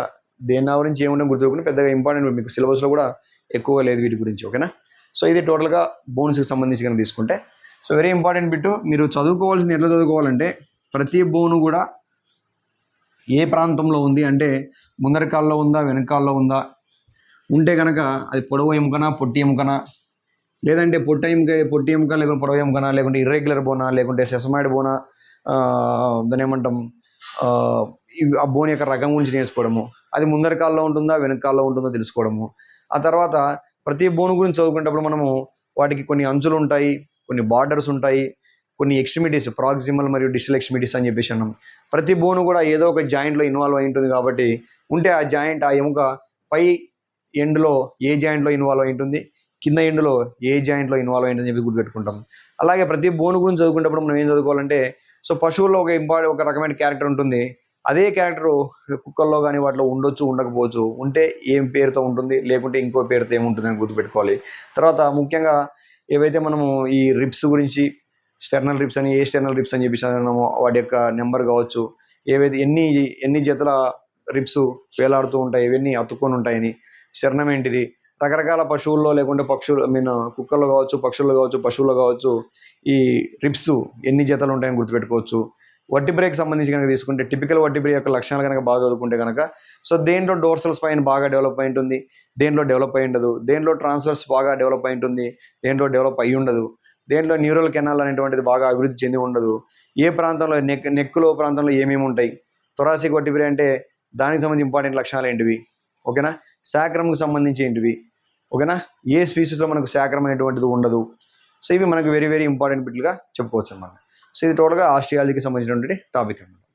దేని గురించి ఏముంటే గుర్తుపెట్టుకుని పెద్దగా ఇంపార్టెంట్ మీకు సిలబస్లో కూడా ఎక్కువగా లేదు వీటి గురించి, ఓకేనా. సో ఇది టోటల్గా బోన్స్కి సంబంధించి కనుక తీసుకుంటే, సో వెరీ ఇంపార్టెంట్ బిట్. మీరు చదువుకోవాల్సింది ఎట్లా చదువుకోవాలంటే ప్రతి బోను కూడా ఏ ప్రాంతంలో ఉంది అంటే ముందర కాల్లో ఉందా వెనకాల్లో ఉందా, ఉంటే కనుక అది పొడవు ఎముకనా పొట్టి ఎముకనా, లేదంటే పొట్టి ఎముక లేకుంటే పొడవు ఎముకనా, లేకుంటే ఇర్రెగ్యులర్ బోనా, లేకుంటే సెసమాయిడ్ బోనా, దాన్ని ఏమంటాం, ఆ బోన్ యొక్క రకం గురించి నేర్చుకోవడము, అది ముందర కాల్లో ఉంటుందా వెనక కాల్లో ఉంటుందో తెలుసుకోవడము. ఆ తర్వాత ప్రతి బోను గురించి చదువుకునేటప్పుడు మనము వాటికి కొన్ని అంచులు ఉంటాయి, కొన్ని బార్డర్స్ ఉంటాయి, కొన్ని ఎక్స్ట్రిమిటీస్, ప్రాక్సిమల్ మరియు డిస్టల్ ఎక్స్ట్రిమిటీస్ అని చెప్పేసి అన్నాం. ప్రతి బోను కూడా ఏదో ఒక జాయింట్లో ఇన్వాల్వ్ అయి ఉంటుంది కాబట్టి ఉంటే ఆ జాయింట్, ఆ ఎముక పై ఎండ్లో ఏ జాయింట్లో ఇన్వాల్వ్ అయి ఉంటుంది, కింద ఎండ్లో ఏ జాయింట్లో ఇన్వాల్వ్ అయిందని చెప్పి గుర్తుపెట్టుకుంటాం. అలాగే ప్రతి బోను గురించి చదువుకునేటప్పుడు మనం ఏం చదువుకోవాలంటే, సో పశువుల్లో ఒక రకమైన క్యారెక్టర్ ఉంటుంది, అదే క్యారెక్టరు కుక్కల్లో కానీ వాటిలో ఉండొచ్చు ఉండకపోవచ్చు, ఉంటే ఏం పేరుతో ఉంటుంది లేకుంటే ఇంకో పేరుతో ఏముంటుంది అని గుర్తుపెట్టుకోవాలి. తర్వాత ముఖ్యంగా ఏవైతే మనము ఈ రిబ్స్ గురించి, స్టెర్నల్ రిబ్స్ అని, ఏ స్టెర్నల్ రిబ్స్ అని చెప్పేసి అన్నామో వాటి యొక్క నెంబర్ కావచ్చు, ఏవైతే ఎన్ని జతల రిబ్స్ వేలాడుతూ ఉంటాయి, ఇవన్నీ అతుక్కొని ఉంటాయని, స్టెర్నం ఏంటిది, రకరకాల పశువుల్లో లేకుంటే కుక్కల్లో కావచ్చు, పక్షుల్లో కావచ్చు, పశువుల్లో కావచ్చు, ఈ రిబ్స్ ఎన్ని జతలు ఉంటాయని గుర్తుపెట్టుకోవచ్చు. వర్టిబ్రేకి సంబంధించి కనుక తీసుకుంటే టిపికల్ వర్టిబ్రే యొక్క లక్షణాలు కనుక బాగా చదువుకుంటే కనుక, సో దేంట్లో డోర్సల్ స్పైన్ బాగా డెవలప్ అయి ఉంటుంది, దేంట్లో డెవలప్ అయి ఉండదు, దేంట్లో ట్రాన్స్వర్స్ బాగా డెవలప్ అయి ఉంటుంది, దేంట్లో డెవలప్ అయి ఉండదు, దేంట్లో న్యూరల్ కెనాల్ అనేటువంటిది బాగా అభివృద్ధి చెంది ఉండదు, ఏ ప్రాంతంలో నెక్లో ప్రాంతంలో ఏమేమి ఉంటాయి, థొరాసిక్ వర్టిబ్రే అంటే దానికి సంబంధించి ఇంపార్టెంట్ లక్షణాలు ఏంటివి, ఓకేనా, శాక్రమ్కి సంబంధించి ఏంటివి, ఓకేనా, ఏ స్పీసీస్లో మనకు శాక్రం అనేటువంటిది ఉండదు. సో ఇవి మనకు వెరీ వెరీ ఇంపార్టెంట్ బిట్లుగా చెప్పుకోవచ్చు అన్నమాట. సో ఇది టోటల్గా ఆస్ట్రియాలజీకి సంబంధించినటువంటి టాపిక్ అన్నమాట.